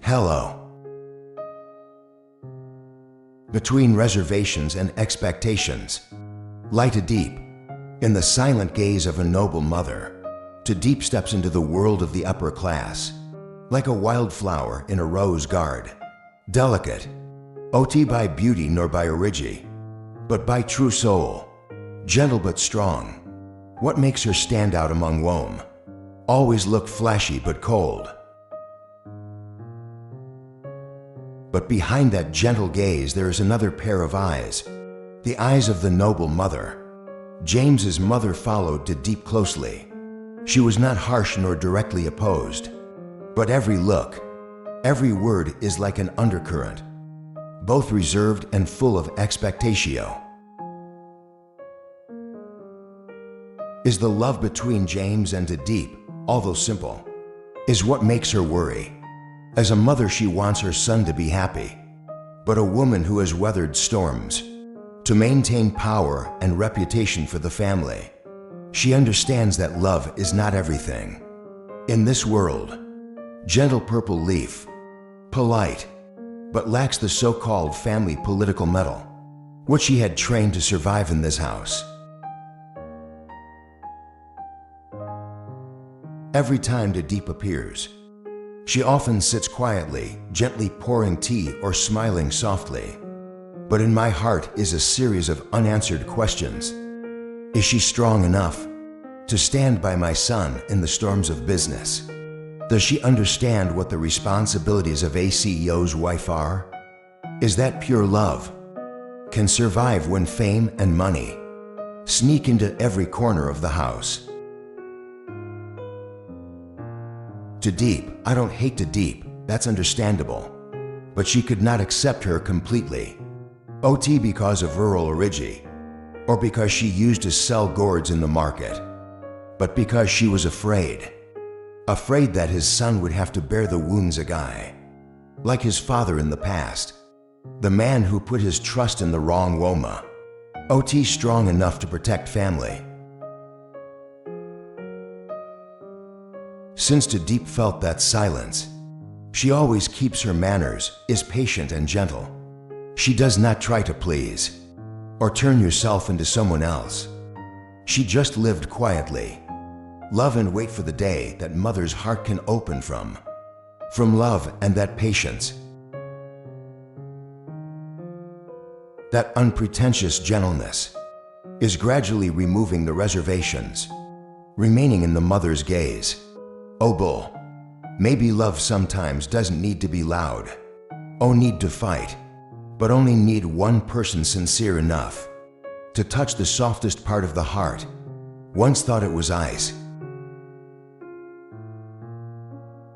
Hello. Between reservations and expectations, Ly Tu Diep, in the silent gaze of a noble mother, Tu Diep steps into the world of the upper class, like a wildflower in a rose guard, delicate, not by beauty nor by origin, but by true soul, gentle but strong. What makes her stand out among wom? Always look flashy but cold. But behind that gentle gaze there is another pair of eyes, the eyes of the noble mother. James's mother followed Tu Diep closely. She was not harsh nor directly opposed, but every look, every word is like an undercurrent, both reserved and full of expectatio. Is the love between James and Tu Diep, although simple, is what makes her worry. As a mother, she wants her son to be happy, but a woman who has weathered storms, to maintain power and reputation for the family. She understands that love is not everything. In this world, gentle purple leaf, polite, but lacks the so-called family political mettle, which she had trained to survive in this house. Every time Tu Diep appears, she often sits quietly, gently pouring tea or smiling softly. But in my heart is a series of unanswered questions. Is she strong enough to stand by my son in the storms of business? Does she understand what the responsibilities of a CEO's wife are? Is that pure love? Can survive when fame and money sneak into every corner of the house? Tu Diep, I don't hate Tu Diep, that's understandable. But she could not accept her completely. Not because of rural origin, or because she used to sell gourds in the market, but because she was afraid. Afraid that his son would have to bear the wounds of guy, like his father in the past, the man who put his trust in the wrong woman. Not strong enough to protect family. Since Tu Diep felt that silence, she always keeps her manners, is patient and gentle. She does not try to please or turn yourself into someone else. She just lived quietly. Love and wait for the day that mother's heart can open from love and that patience. That unpretentious gentleness is gradually removing the reservations, remaining in the mother's gaze. Oh bull, maybe love sometimes doesn't need to be loud, need to fight, but only need one person sincere enough to touch the softest part of the heart. Once thought it was ice.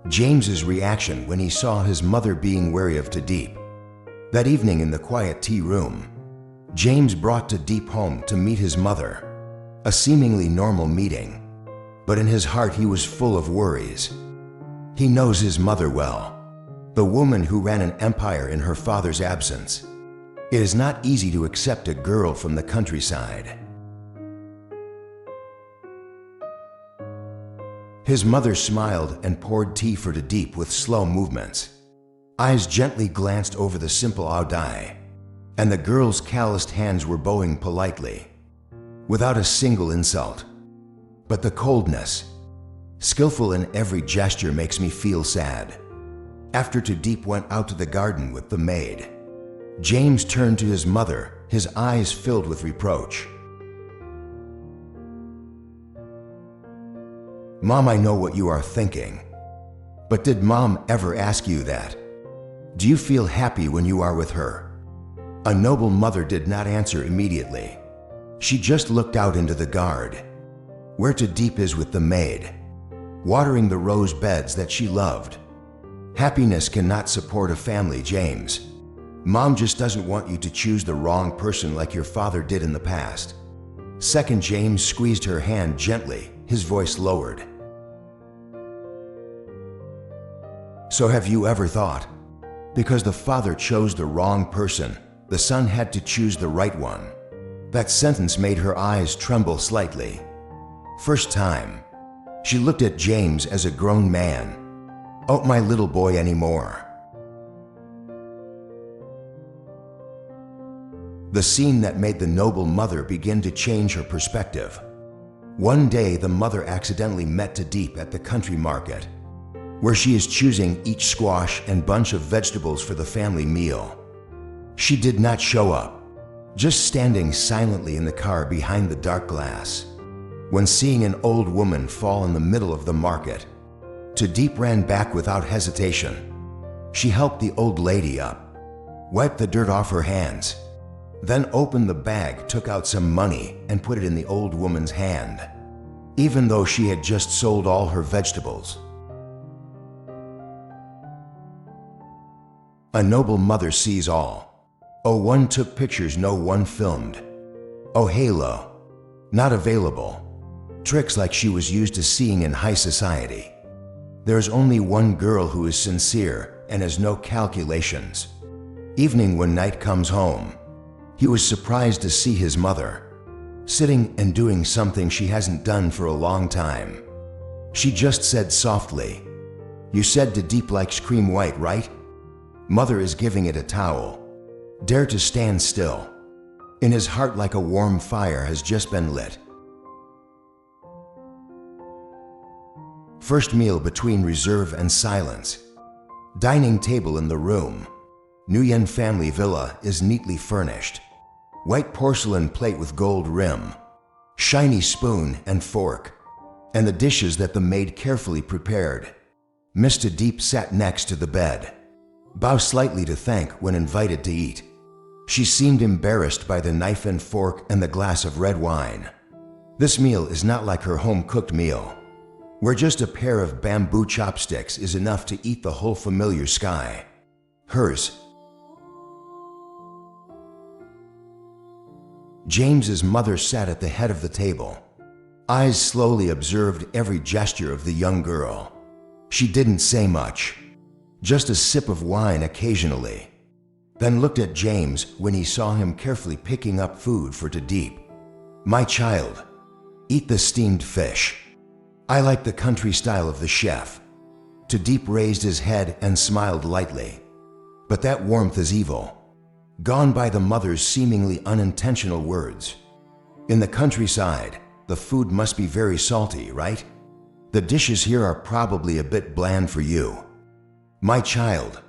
James's reaction when he saw his mother being wary of Tu Diep. That evening in the quiet tea room, James brought Tu Diep home to meet his mother, a seemingly normal meeting. But in his heart he was full of worries. He knows his mother well, the woman who ran an empire in her father's absence. It is not easy to accept a girl from the countryside. His mother smiled and poured tea for Tu Diep with slow movements. Eyes gently glanced over the simple audai, and the girl's calloused hands were bowing politely, without a single insult. But the coldness, skillful in every gesture, makes me feel sad. After Tu Diep went out to the garden with the maid, James turned to his mother, his eyes filled with reproach. Mom, I know what you are thinking, but did Mom ever ask you that? Do you feel happy when you are with her? A noble mother did not answer immediately. She just looked out into the garden, where Tu Diep is with the maid, watering the rose beds that she loved. Happiness cannot support a family, James. Mom just doesn't want you to choose the wrong person like your father did in the past. Second, James squeezed her hand gently, his voice lowered. So have you ever thought, because the father chose the wrong person, the son had to choose the right one? That sentence made her eyes tremble slightly. First time, she looked at James as a grown man. Oh, my little boy anymore. the scene that made the noble mother begin to change her perspective. One day, the mother accidentally met Diep at the country market, where she is choosing each squash and bunch of vegetables for the family meal. She did not show up, just standing silently in the car behind the dark glass. When seeing an old woman fall in the middle of the market, Diep ran back without hesitation. She helped the old lady up, wiped the dirt off her hands, then opened the bag, took out some money, and put it in the old woman's hand, even though she had just sold all her vegetables. A noble mother sees all. Oh, one took pictures, no one filmed. Oh, halo, not available. Tricks like she was used to seeing in high society. There's only one girl who is sincere and has no calculations. Evening, when night comes home, he was surprised to see his mother, sitting and doing something she hasn't done for a long time. She just said softly, "You said Diep likes cream white, right?" Mother is giving it a towel. Dare to stand still. In his heart, like a warm fire has just been lit. First meal between reserve and silence. Dining table in the room. Nguyen family villa is neatly furnished. White porcelain plate with gold rim. Shiny spoon and fork. And the dishes that the maid carefully prepared. Mr. Diep sat next to the bed. Bow slightly to thank when invited to eat. She seemed embarrassed by the knife and fork and the glass of red wine. This meal is not like her home-cooked meal, where just a pair of bamboo chopsticks is enough to eat the whole familiar sky. Hers. James's mother sat at the head of the table. Eyes slowly observed every gesture of the young girl. She didn't say much, just a sip of wine occasionally, then looked at James when he saw him carefully picking up food for Diep. "My child, eat the steamed fish. I like the country style of the chef." Diep raised his head and smiled lightly. But that warmth is evil, gone by the mother's seemingly unintentional words. In the countryside, the food must be very salty, right? The dishes here are probably a bit bland for you. My child.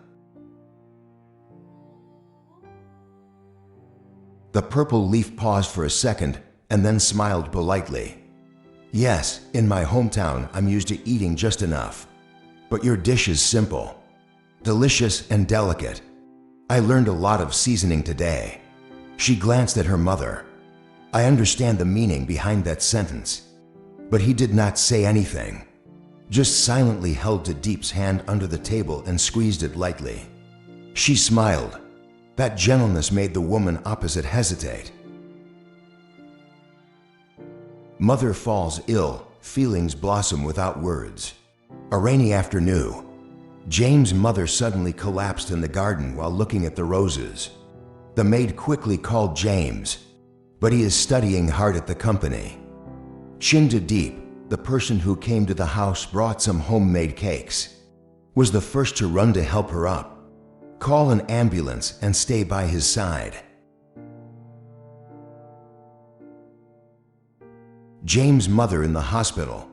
The purple leaf paused for a second and then smiled politely. "Yes, in my hometown I'm used to eating just enough. But your dish is simple, delicious and delicate. I learned a lot of seasoning today." She glanced at her mother. I understand the meaning behind that sentence. But he did not say anything, just silently held Diep's hand under the table and squeezed it lightly. She smiled. That gentleness made the woman opposite hesitate. Mother falls ill, feelings blossom without words. A rainy afternoon. James' mother suddenly collapsed in the garden while looking at the roses. The maid quickly called James, but he is studying hard at the company. Diep, the person who came to the house, brought some homemade cakes, was the first to run to help her up, call an ambulance and stay by his side. James' mother in the hospital.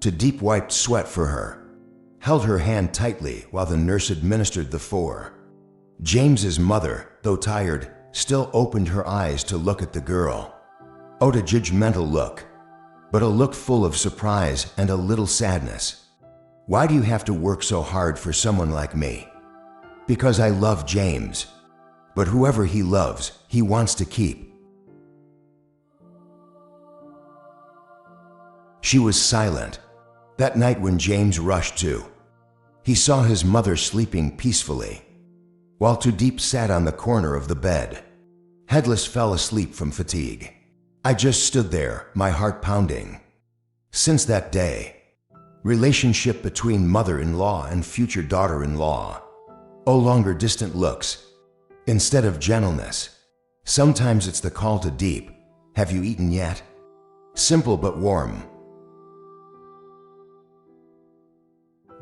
Diep wiped sweat for her, held her hand tightly while the nurse administered the four. James's mother, though tired, still opened her eyes to look at the girl. Oh, a judgmental look, but a look full of surprise and a little sadness. "Why do you have to work so hard for someone like me?" "Because I love James. But whoever he loves, he wants to keep." She was silent. That night when James rushed to, he saw his mother sleeping peacefully, while Diep sat on the corner of the bed. Headless, fell asleep from fatigue. I just stood there, my heart pounding. Since that day, relationship between mother-in-law and future daughter-in-law. No longer distant looks, instead of gentleness. Sometimes it's the call to Diep. "Have you eaten yet?" Simple but warm.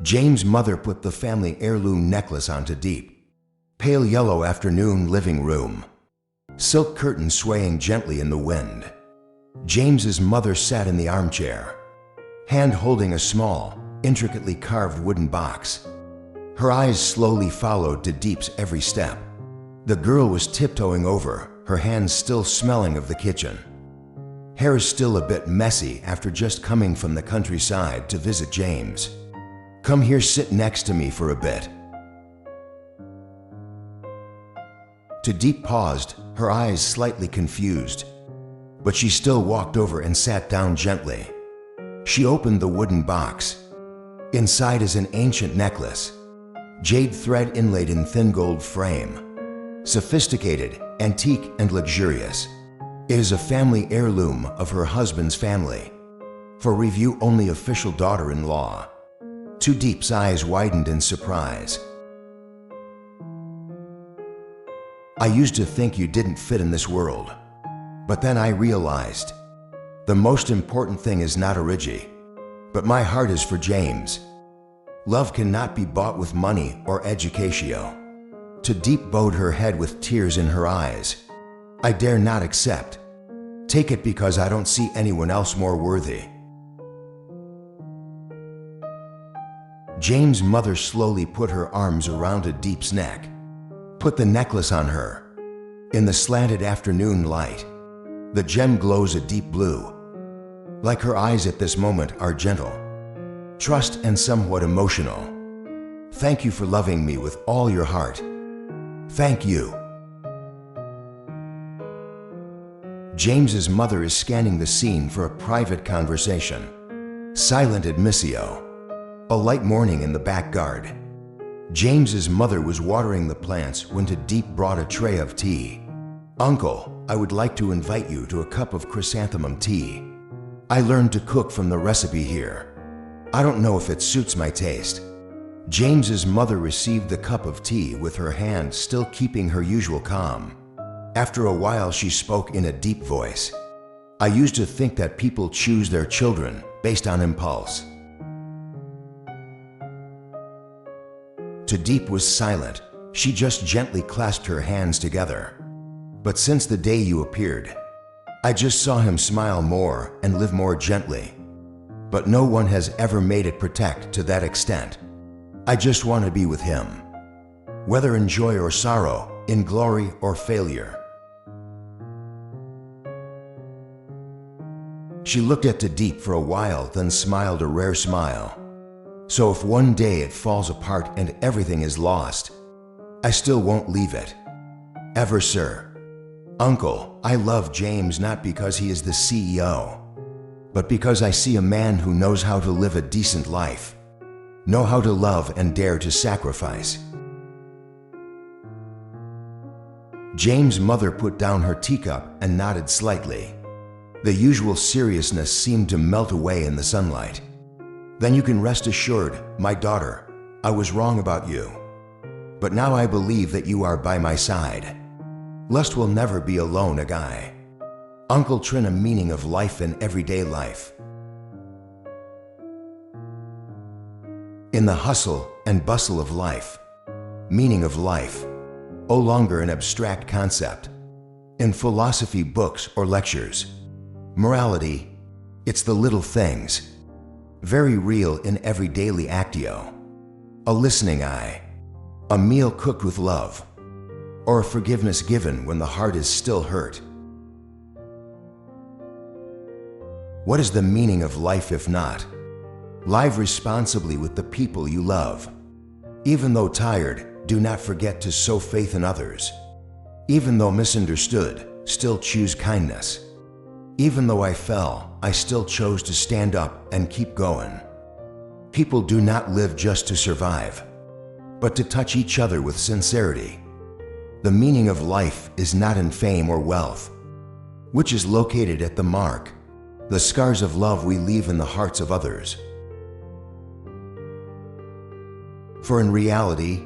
James' mother put the family heirloom necklace onto Diep. Pale yellow afternoon living room. silk curtains swaying gently in the wind. James's mother sat in the armchair, hand holding a small, intricately carved wooden box. Her eyes slowly followed Diep's every step. The girl was tiptoeing over, her hands still smelling of the kitchen. Hair is still a bit messy after just coming from the countryside to visit James. "Come here, sit next to me for a bit." Diep paused, her eyes slightly confused, but she still walked over and sat down gently. She opened the wooden box. Inside is an ancient necklace, jade thread inlaid in thin gold frame. Sophisticated, antique, and luxurious. It is a family heirloom of her husband's family. For review only, official daughter-in-law. Diep's eyes widened in surprise. "I used to think you didn't fit in this world. But then I realized, the most important thing is not origi, but my heart is for James. Love cannot be bought with money or educatio." Diep bowed her head with tears in her eyes. "I dare not accept. Take it because I don't see anyone else more worthy." James' mother slowly put her arms around Diep's neck, put the necklace on her. In the slanted afternoon light, the gem glows a deep blue. Like her eyes at this moment are gentle, trust and somewhat emotional. "Thank you for loving me with all your heart. Thank you." James's mother is scanning the scene for a private conversation. Silent admissio. A light morning in the back garden. James's mother was watering the plants when Diep brought a tray of tea. "Uncle, I would like to invite you to a cup of chrysanthemum tea. I learned to cook from the recipe here. I don't know if it suits my taste." James's mother received the cup of tea with her hand still keeping her usual calm. After a while she spoke in a deep voice. "I used to think that people choose their children based on impulse." Diep was silent. She just gently clasped her hands together. "But since the day you appeared, I just saw him smile more and live more gently. But no one has ever made it protect to that extent. I just want to be with him, whether in joy or sorrow, in glory or failure." She looked at Diep for a while, then smiled a rare smile. "So if one day it falls apart and everything is lost, I still won't leave it. Ever, sir. Uncle, I love James not because he is the CEO, but because I see a man who knows how to live a decent life, know how to love and dare to sacrifice." James' mother put down her teacup and nodded slightly. The usual seriousness seemed to melt away in the sunlight. "Then you can rest assured, my daughter, I was wrong about you. But now I believe that you are by my side. Lust will never be alone a guy. Uncle Trin, a meaning of life in everyday life. In the hustle and bustle of life, meaning of life, no longer an abstract concept. In philosophy books or lectures, morality, it's the little things. Very real in every daily actio. A listening eye, a meal cooked with love, or a forgiveness given when the heart is still hurt. What is the meaning of life if not? Live responsibly with the people you love. Even though tired, do not forget to sow faith in others. Even though misunderstood, still choose kindness. Even though I fell, I still chose to stand up and keep going. People do not live just to survive, but to touch each other with sincerity. The meaning of life is not in fame or wealth, which is located at the mark, the scars of love we leave in the hearts of others. For in reality,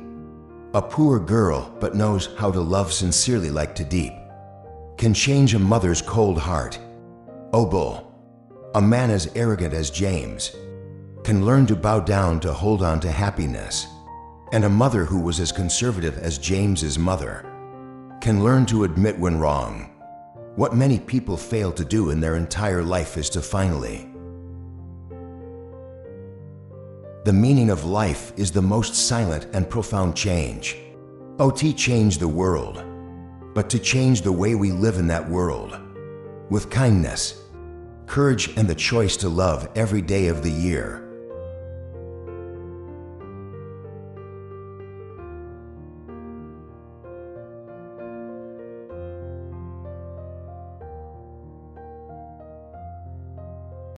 a poor girl but knows how to love sincerely like Diep can change a mother's cold heart. O bull, a man as arrogant as James can learn to bow down to hold on to happiness, and a mother who was as conservative as James's mother can learn to admit when wrong. What many people fail to do in their entire life is to finally. The meaning of life is the most silent and profound change. OT change the world, but to change the way we live in that world. With kindness, courage, and the choice to love every day of the year.